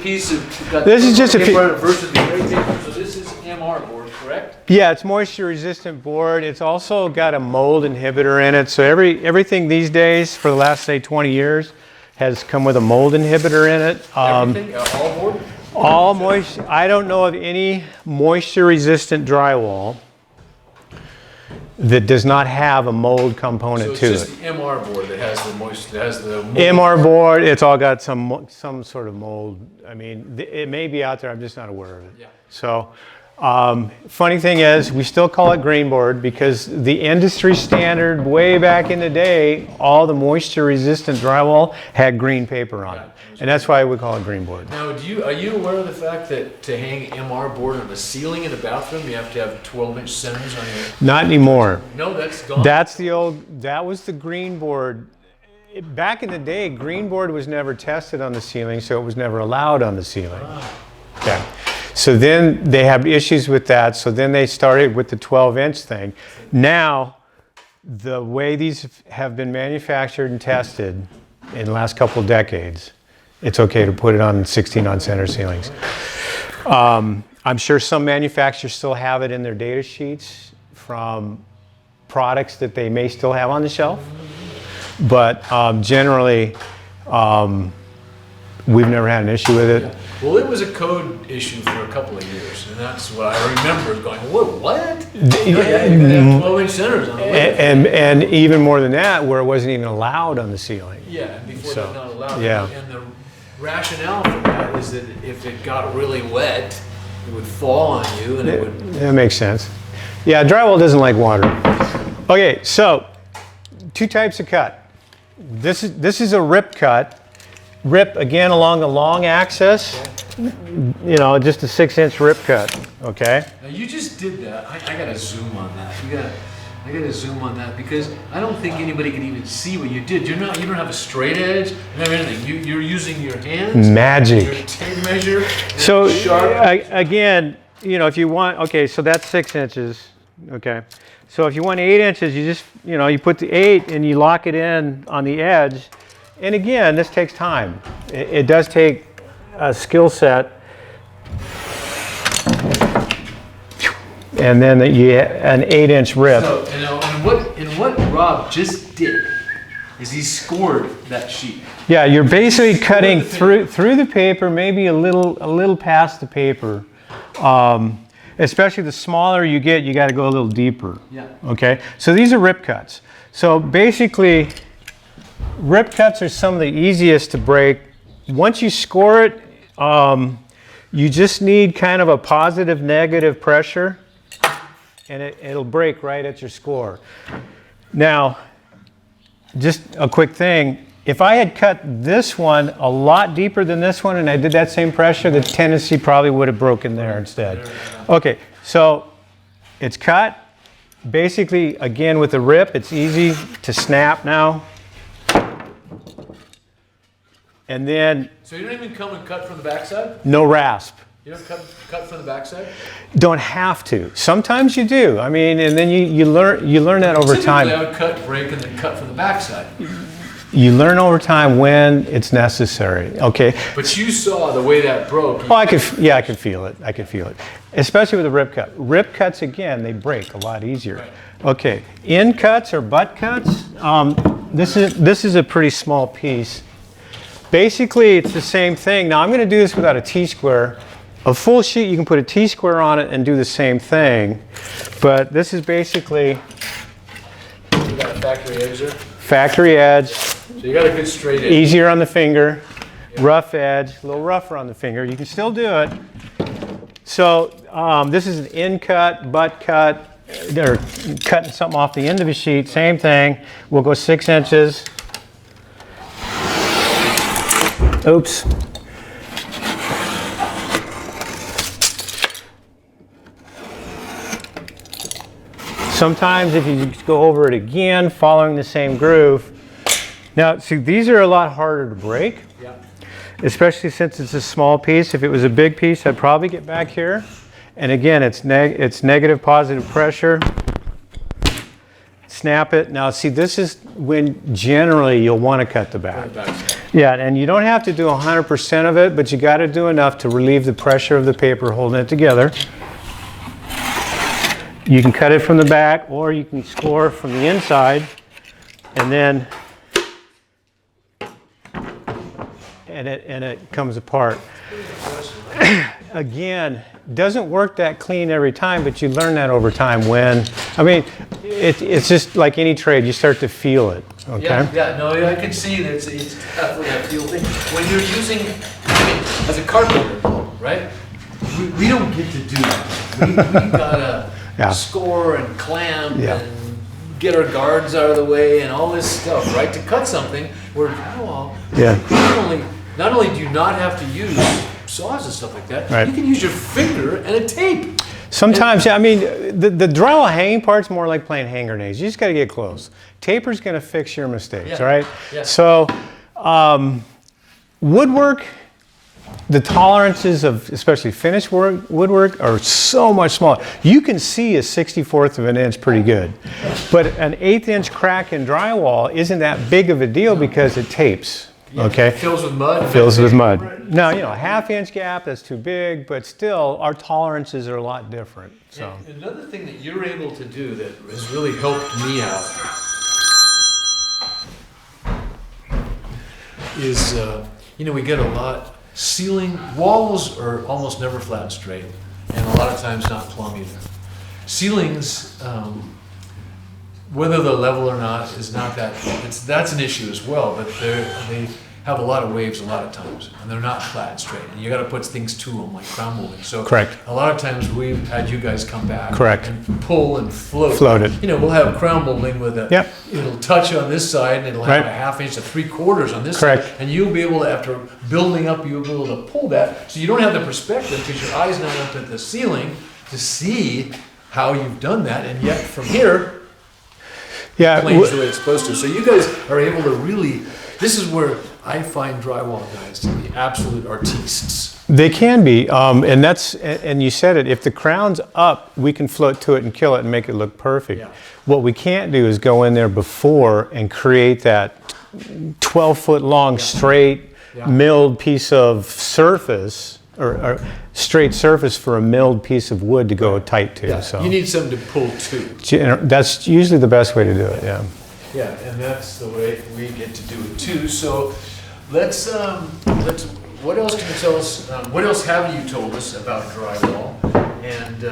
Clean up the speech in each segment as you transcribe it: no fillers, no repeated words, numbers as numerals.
piece of. This is just a piece versus the gray paper. So this is MR board, correct? Yeah, it's moisture resistant board. It's also got a mold inhibitor in it. So everything these days for the last say 20 years has come with a mold inhibitor in it. Everything, all board. All moisture. I don't know of any moisture resistant drywall that does not have a mold component to it. So it's just the MR board that has the moisture, that has the mold. MR board, it's all got some sort of mold. I mean, it may be out there, I'm just not aware of it. Yeah. So, funny thing is, we still call it green board because the industry standard way back in the day, all the moisture resistant drywall had green paper on it. And that's why we call it green board. Now, are you aware of the fact that to hang MR board on the ceiling in a bathroom, you have to have 12-inch centers on your... Not anymore. No, that's gone. That was the green board. Back in the day, green board was never tested on the ceiling, so it was never allowed on the ceiling. Okay. So then they had issues with that, so then they started with the 12-inch thing. Now, the way these have been manufactured and tested in the last couple of decades, it's okay to put it on 16 on center ceilings. I'm sure some manufacturers still have it in their data sheets from products that they may still have on the shelf, but generally we've never had an issue with it. Yeah. Well, it was a code issue for a couple of years, and that's what I remember going, what? You have 12-inch centers on the window. And even more than that, where it wasn't even allowed on the ceiling. Yeah, and before they're not allowed. Yeah. And the rationale for that is that if it got really wet, it would fall on you, and it would... That makes sense. Yeah, drywall doesn't like water. Okay, so 2 types of cut. This is a rip cut. Rip again along the long axis. You know, just a 6-inch rip cut. Okay. Now you just did that. I gotta zoom on that. I gotta zoom on that because I don't think anybody can even see what you did. You don't have a straight edge. You don't have anything. You're using your hands. Magic. Your tape measure. So sharp. again, you know, if you want, okay, so that's 6 inches. Okay. So if you want 8 inches, you just, you know, you put the 8 and you lock it in on the edge. And again, this takes time. It does take a skill set. And then an 8-inch rip. So, and what Rob just did is he scored that sheet. Yeah, you're basically cutting through the paper, maybe a little past the paper. Especially the smaller you get, you got to go a little deeper. Yeah. Okay. So these are rip cuts. So basically, rip cuts are some of the easiest to break. Once you score it, you just need kind of a positive negative pressure, and it'll break right at your score. Now, just a quick thing. If I had cut this one a lot deeper than this one and I did that same pressure, the tendency probably would have broken there instead. Okay, so it's cut. Basically, again, with the rip, it's easy to snap now. And then... So you don't even come and cut from the backside? No rasp. You don't cut from the backside? Don't have to. Sometimes you do. I mean, and then you learn that over time. Typically, I would cut, break, and then cut from the backside. You learn over time when it's necessary. Okay. But you saw the way that broke. Oh, I could feel it. I could feel it. Especially with a rip cut. Rip cuts, again, they break a lot easier. Right. Okay. End cuts or butt cuts. This is a pretty small piece. Basically, it's the same thing. Now, I'm going to do this without a T-square. A full sheet, you can put a T-square on it and do the same thing. But this is basically... You got a factory edge there? Factory edge. So you got a good straight edge. Easier on the finger. Yeah. Rough edge. A little rougher on the finger. You can still do it. So this is an end cut, butt cut. They're cutting something off the end of a sheet. Same thing. We'll go 6 inches. Oops. Sometimes if you just go over it again, following the same groove. Now, see, these are a lot harder to break, Yeah. especially since it's a small piece. If it was a big piece, I'd probably get back here. And again, it's negative, positive pressure. Snap it. Now, see, this is when generally you'll want to cut the back. Yeah, and you don't have to do 100% of it, but you got to do enough to relieve the pressure of the paper holding it together. You can cut it from the back, or you can score from the inside, and then it comes apart. Again, doesn't work that clean every time, but you learn that over time. It's just like any trade, you start to feel it. Okay. Yeah, I can see that it's definitely a feel thing. When you're using, as a carpenter, right? We don't get to do that. We gotta score and clamp and get our guards out of the way and all this stuff, right? To cut something where drywall, not only do you not have to use saws and stuff like that, you can use your finger and a tape. Sometimes, the drywall hanging part's more like playing hand grenades. You just got to get close. Taper's going to fix your mistakes, right? Yeah. So, woodwork, the tolerances of especially finished woodwork are so much smaller. You can see a 64th of an inch pretty good, but an 1/8 inch crack in drywall isn't that big of a deal because it tapes. Okay. It fills with mud. Fills with mud. Now, a 1/2 inch gap, that's too big, but still, our tolerances are a lot different. So. And another thing that you're able to do that has really helped me out is, we get a lot, walls are almost never flat and straight, and a lot of times not plumb either. Ceilings, whether they're level or not is not that's an issue as well, but they have a lot of waves a lot of times, and they're not flat and straight, and you got to put things to them like crown molding. So correct. A lot of times we've had you guys come back correct. And pull and float it. We'll have crown molding with it'll touch on this side and it'll have a 1/2 inch to 3/4 on this correct. side, and you'll be able to, after building up, you'll be able to pull that, so you don't have the perspective because your eye's not up at the ceiling to see how you've done that, and yet from here planes the way it's supposed to. So you guys are able to really, this is where I find drywall guys to be absolute artistes. They can be, and you said it, if the crown's up, we can float to it and kill it and make it look perfect. Yeah. What we can't do is go in there before and create that 12-foot long straight milled piece of surface, or straight surface for a milled piece of wood to go tight to. So you need something to pull to. That's usually the best way to do it. Yeah. Yeah, and that's the way we get to do it too. So let's what else can you tell us? What else have you told us about drywall? And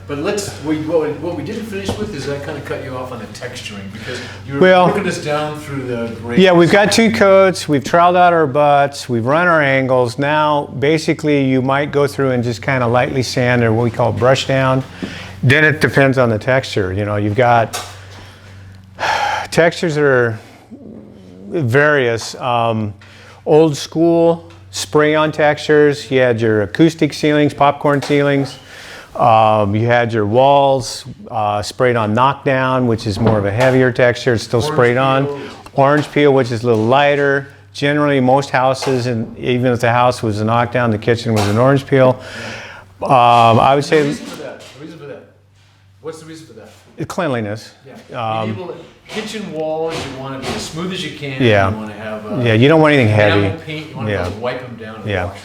but what we didn't finish with is I kind of cut you off on the texturing because you were working us down through the grades. Yeah, we've got 2 coats. We've troweled out our butts. We've run our angles. Now, basically, you might go through and just kind of lightly sand, or what we call brush down. Then it depends on the texture. You've got textures that are various. Old school spray-on textures. You had your acoustic ceilings, popcorn ceilings. You had your walls sprayed on knockdown, which is more of a heavier texture. It's still sprayed on. Orange peel, which is a little lighter. Generally, most houses, and even if the house was a knockdown, the kitchen was an orange peel. I would say. The reason for that. What's the reason for that? Cleanliness. Yeah. Kitchen walls, you want to be as smooth as you can. Yeah. You want to have. You don't want anything heavy. Paint. You want to wipe them down. And wash.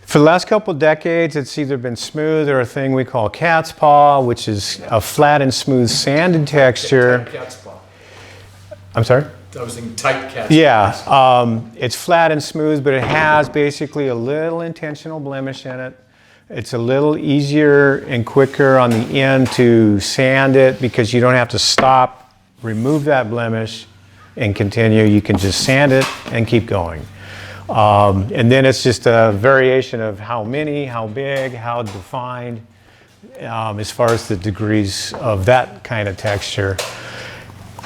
For the last couple of decades, it's either been smooth or a thing we call cat's paw, which is a flat and smooth sanded texture. Tight cat's paw. I'm sorry? I was thinking tight cat's paw. Yeah, it's flat and smooth, but it has basically a little intentional blemish in it. It's a little easier and quicker on the end to sand it because you don't have to stop, remove that blemish, and continue. You can just sand it and keep going. And then it's just a variation of how many, how big, how defined, as far as the degrees of that kind of texture.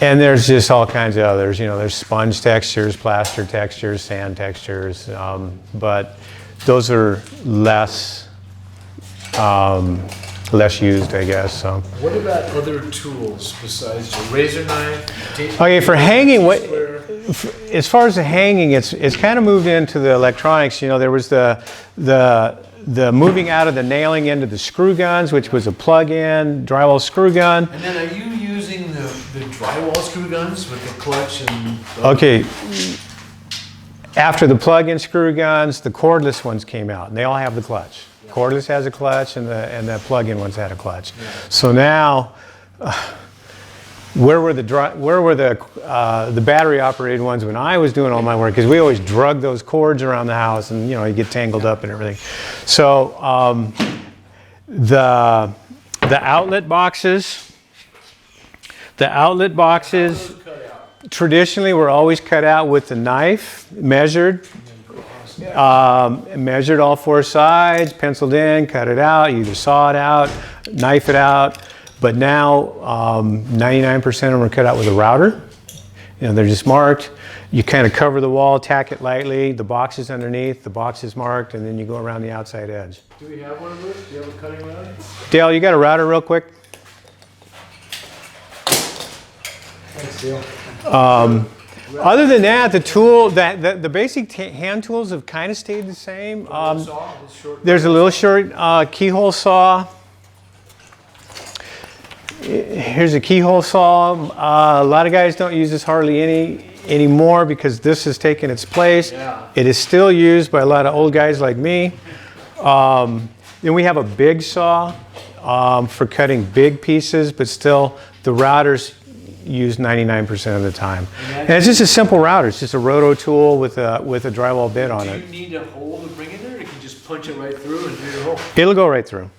And there's just all kinds of others. There's sponge textures, plaster textures, sand textures, but those are less used, I guess. So. What about other tools besides your razor knife? Okay, for hanging, as far as the hanging, it's kind of moved into the electronics. There was the moving out of the nailing into the screw guns, which was a plug-in drywall screw gun. And then are you using the drywall screw guns with the clutch and? Okay. After the plug-in screw guns, the cordless ones came out, and they all have the clutch. Cordless has a clutch, and the plug-in ones had a clutch. So now, where were the battery-operated ones when I was doing all my work? Because we always drug those cords around the house, and you get tangled up and everything. So the outlet boxes, traditionally were always cut out with the knife, measured all four sides, penciled in, cut it out, you either saw it out, knife it out. But now 99% of them are cut out with a router. They're just marked. You kind of cover the wall, tack it lightly, the box is underneath, the box is marked, and then you go around the outside edge. Do we have one of those? Do you have a cutting router? Dale, you got a router real quick? Thanks, Dale. Other than that, the basic hand tools have kind of stayed the same. There's a little short keyhole saw. Here's a keyhole saw. A lot of guys don't use this hardly anymore because this has taken its place. Yeah. It is still used by a lot of old guys like me. Then we have a big saw for cutting big pieces, but still the routers used 99% of the time. And it's just a simple router. It's just a roto tool with a drywall bit on it. Do you need a hole to bring in there, or you can just punch it right through and do your hole? It'll go right through.